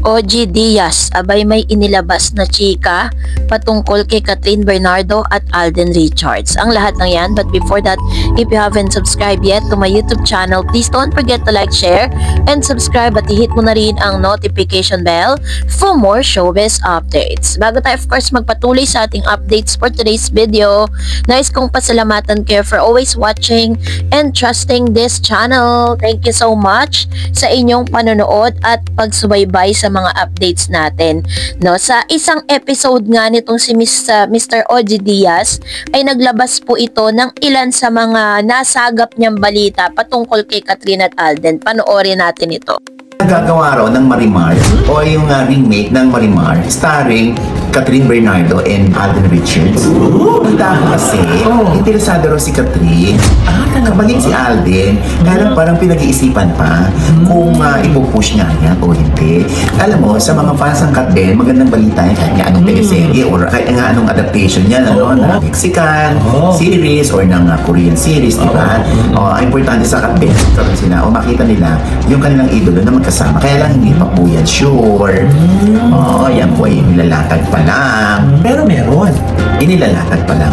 OG Diaz, abay may inilabas na chika patungkol kay Catherine Bernardo at Alden Richards. Ang lahat ng yan, but before that, if you haven't subscribed yet to my YouTube channel, please don't forget to like, share, and subscribe at i-hit mo na rin ang notification bell for more showbiz updates. Bago tayo of course magpatuloy sa ating updates for today's video, nais kong pasalamatan kayo for always watching and trusting this channel. Thank you so much sa inyong panonood at pagsubaybay sa mga updates natin. No, sa isang episode nga nitong si Mr. OG Diaz ay naglabas po ito ng ilan sa mga nasagap niyang balita patungkol kay Catherine at Alden. Panoorin natin ito. Gagawa raw ng Marimar o yung remake ng Marimar starring Catherine Bernardo and Alden Richards. Ang dami kasi, interesado raw si Catherine. Kabalit si Alden. Kaya parang pinag-iisipan pa kung ipupush niya yan o hindi. Alam mo, sa mga fans ng Kat Ben, magandang balita yan kahit nga anong teleserye or kahit nga anong adaptation niya na Mexican series or ng Korean series, di ba? Ang importante sa Kat Ben, karoon sila o makita nila yung kanilang idolo na magkasama. Kaya lang hindi pa po yan sure. Yan po ay nilalatag pa lang. Pero meron. Inilalatag pa lang.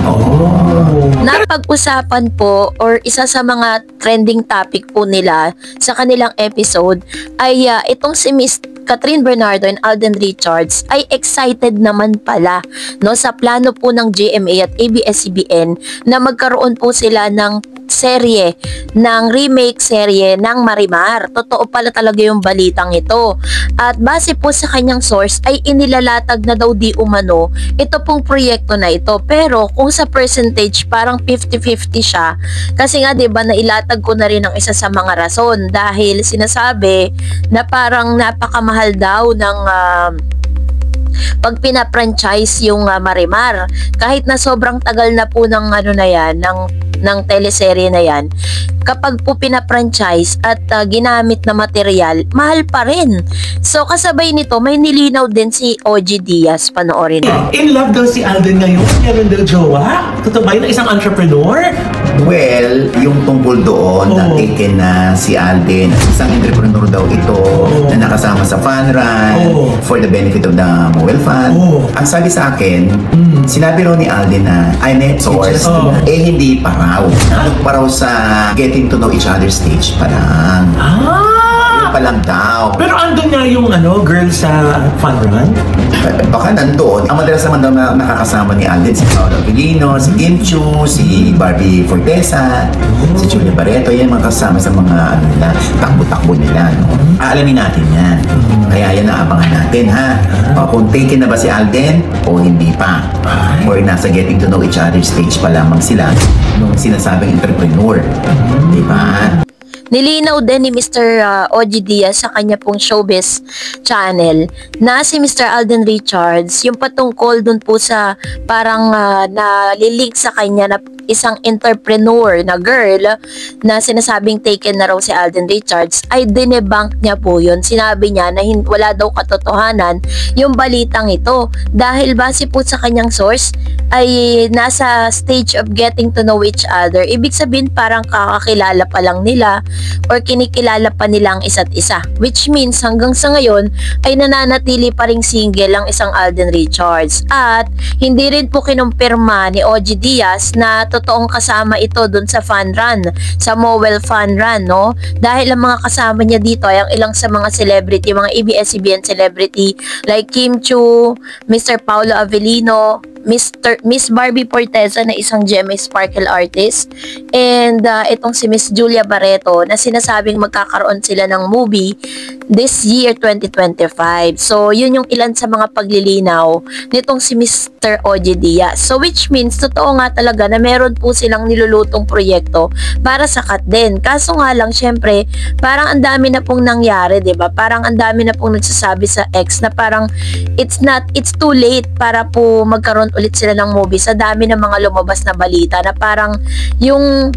Napag-usapan po or isa sa mga trending topic po nila sa kanilang episode ay itong si Miss Catherine Bernardo and Alden Richards ay excited naman pala no sa plano po ng GMA at ABS-CBN na magkaroon po sila ng serye, ng remake serye ng Marimar. Totoo pala talaga yung balitang ito. At base po sa kanyang source ay inilalatag na daw di umano ito pong proyekto na ito. Pero kung sa percentage parang 50-50 siya. Kasi nga 'di ba nailatag ko na rin ang isa sa mga rason dahil sinasabi na parang napakamahal daw ng pag pina-franchise yung Marimar. Kahit na sobrang tagal na po ng ng teleserye na yan, kapag po pina-franchise at ginamit na material, mahal pa rin. So kasabay nito, may nilinaw din si OG Diaz. Panoorin mo. In love daw si Alden ngayon. Meron daw jowa? Totoo ba yun na isang entrepreneur? Well, yung tungkol doon na taken na si Alden, isang entrepreneur daw ito na nakasama sa fun run for the benefit of the Mobile Fund. Ang sabi sa akin, sinabi raw ni Alden na I met source, hindi pa raw. Nandun pa raw sa getting to know each other stage pa lang. Pa lang daw. Pero andun nga yung girl sa fun run? Baka nandun. Ang madalas naman daw na nakakasama ni Alden, si Paolo Avellino, si Kim Chu, si Barbie Fortesa, si Julia Barreto, yan mga kasama sa mga takbo-takbo nila. Aalamin natin yan. Kaya yan naabangan natin ha. Kung taken na ba si Alden o hindi pa. Or nasa getting to know each other stage pa lamang sila nung sinasabing entrepreneur. Diba? Nilinaw din ni Mr. OG Diaz sa kanya pong showbiz channel na si Mr. Alden Richards, yung patungkol dun po sa parang nalilink sa kanya na isang entrepreneur na girl na sinasabing taken na raw si Alden Richards, ay dinebunk niya po yun. Sinabi niya na wala daw katotohanan yung balitang ito dahil base po sa kanyang source ay nasa stage of getting to know each other. Ibig sabihin parang kakakilala pa lang nila or kinikilala pa nilang isa't isa, which means hanggang sa ngayon ay nananatili pa ring single ang isang Alden Richards. At hindi rin po kinumpirma ni OG Diaz na totoong kasama ito dun sa fun run, sa Mowell fun run, no? Dahil ang mga kasama niya dito ay ang ilang sa mga celebrity, mga ABS-CBN celebrity like Kim Chu, Mr. Paolo Avellino, Miss Barbie Fortesa na isang GMA Sparkle artist, and itong si Miss Julia Barreto na sinasabing magkakaroon sila ng movie this year 2025. So yun yung ilan sa mga paglilinaw nitong si Mr. OG Diaz. So which means totoo nga talaga na meron po silang nilulutong proyekto para sa Kat din. Kaso nga lang syempre parang ang dami na pong nangyari, 'di ba? Parang ang dami na pong nagsasabi sa ex na parang it's too late para po magkaroon ulit sila ng movie sa dami ng mga lumabas na balita na parang yung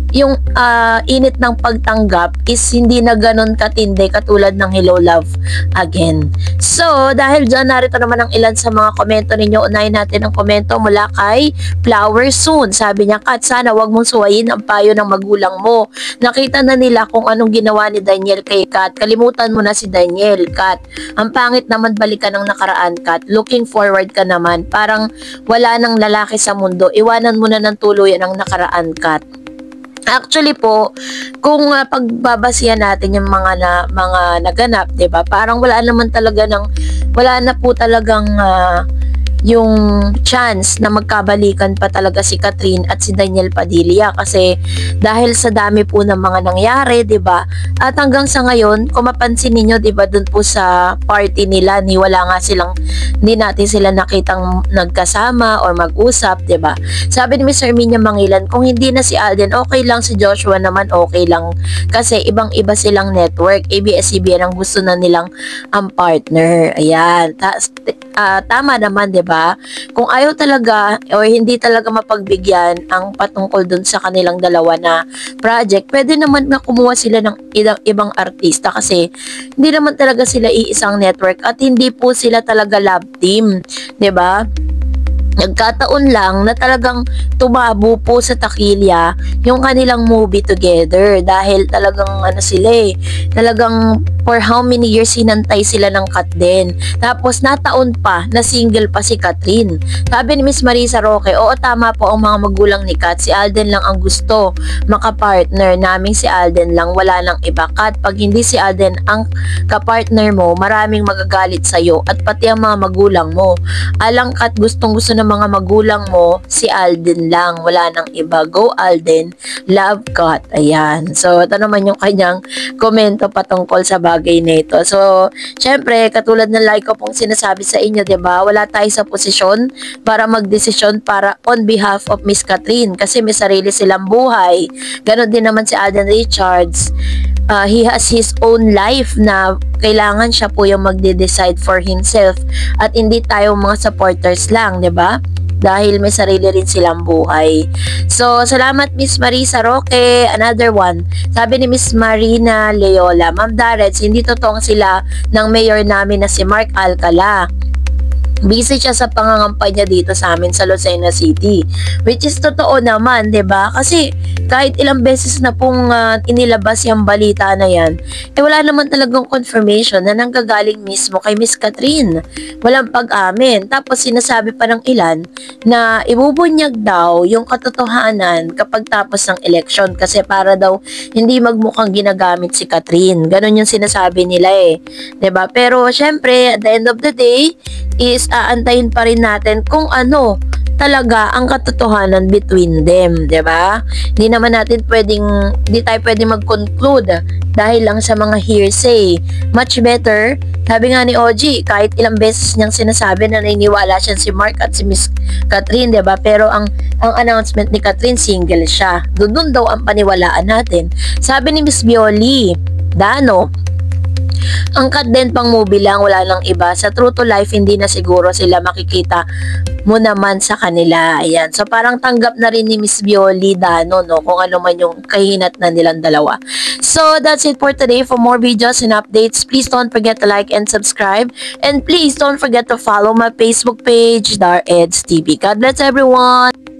init ng pagtanggap is hindi na ganun katindi katulad ng Hello Love Again. So, dahil dyan, narito naman ang ilan sa mga komento ninyo. Unahin natin ang komento mula kay Flower Soon. Sabi niya, Kat, sana wag mong suwayin ang payo ng magulang mo. Nakita na nila kung anong ginawa ni Daniel kay Kat. Kalimutan mo na si Daniel, Kat. Ang pangit naman balikan ng nakaraan, Kat. Looking forward ka naman. Parang wala nang lalaki sa mundo. Iwanan mo na ng tuluyan ang nakaraan, Kat. Actually po, kung pagbabasihan natin yung mga naganap, 'di ba? Parang wala na po talagang yung chance na magkabalikan pa talaga si Catherine at si Daniel Padilla kasi dahil sa dami po ng mga nangyari, 'di ba? At hanggang sa ngayon, kung mapansin niyo, 'di ba, doon po sa party nila, hindi natin sila nakitang nagkasama or mag-usap, 'di ba? Sabi ni Mr. Minya Mangilan, kung hindi na si Alden, okay lang, si Joshua naman okay lang kasi ibang-iba silang network. ABS-CBN ang gusto na nilang ang partner. Ayan. Tama naman, 'di ba? Kung ayaw talaga o hindi talaga mapagbigyan ang patungkol dun sa kanilang dalawa na project, pwede naman na kumuha sila ng ibang artista kasi hindi naman talaga sila iisang network at hindi po sila talaga love team, 'di ba? Nagkataon lang na talagang tumabo po sa takilya yung kanilang movie together dahil talagang talagang for how many years sinantay sila ng Kat din. Tapos nataon pa na single pa si Catherine. Sabi ni Miss Marisa Roque, oo, tama po ang mga magulang ni Kat, si Alden lang ang gusto makapartner namin, si Alden lang, wala nang iba. Kat, pag hindi si Alden ang kapartner mo, maraming magagalit sa'yo at pati ang mga magulang mo. Alang Kat, gustong gusto ng mga magulang mo, si Alden lang, wala nang iba. Go Alden, love Kat. Ayan. So, ito naman yung kanyang komento patungkol sa bagay na ito. So, syempre, katulad ng like ko pong sinasabi sa inyo, 'di ba? Wala tayo sa posisyon para magdesisyon para on behalf of Miss Catherine kasi may sarili silang buhay. Ganon din naman si Alden Richards. He has his own life na kailangan siya po yung magde-decide for himself at hindi tayo mga supporters lang, 'di ba? Dahil may sarili rin silang buhay. So, salamat Miss Marisa Roque. Another one. Sabi ni Miss Marina Leola, Ma'am Darets, hindi totoong sila ng mayor namin na si Mark Alcala. Busy siya sa pangangampanya dito sa amin sa Lucena City. Which is totoo naman, 'di ba? Kasi kahit ilang beses na pong inilabas yung balita na yan, wala naman talagang confirmation na nanggagaling mismo kay Miss Catherine. Walang pag-amin. Tapos sinasabi pa ng ilan na ibubunyag daw yung katotohanan kapag tapos ng eleksyon kasi para daw hindi magmukhang ginagamit si Catherine. Ganon yung sinasabi nila eh. 'Di ba? Pero syempre, at the end of the day, is aantayin pa rin natin kung ano talaga ang katotohanan between them, 'di ba? Hindi tayo pwedeng mag-conclude dahil lang sa mga hearsay. Much better, sabi nga ni OG, kahit ilang beses niyang sinasabi na naniniwala siya si Mark at si Miss Catherine, 'di ba? Pero ang announcement ni Catherine, single siya. Doon daw ang paniwalaan natin. Sabi ni Miss Bioli Dano, ang Kat din pang movie lang, wala lang iba. Sa true to life, hindi na siguro sila makikita mo naman sa kanila. Ayan. So, parang tanggap na rin ni Miss Bioli Dano, no? Kung ano man yung kahinat na nilang dalawa. So, that's it for today. For more videos and updates, please don't forget to like and subscribe. And please don't forget to follow my Facebook page, Dar Eds TV. God bless everyone!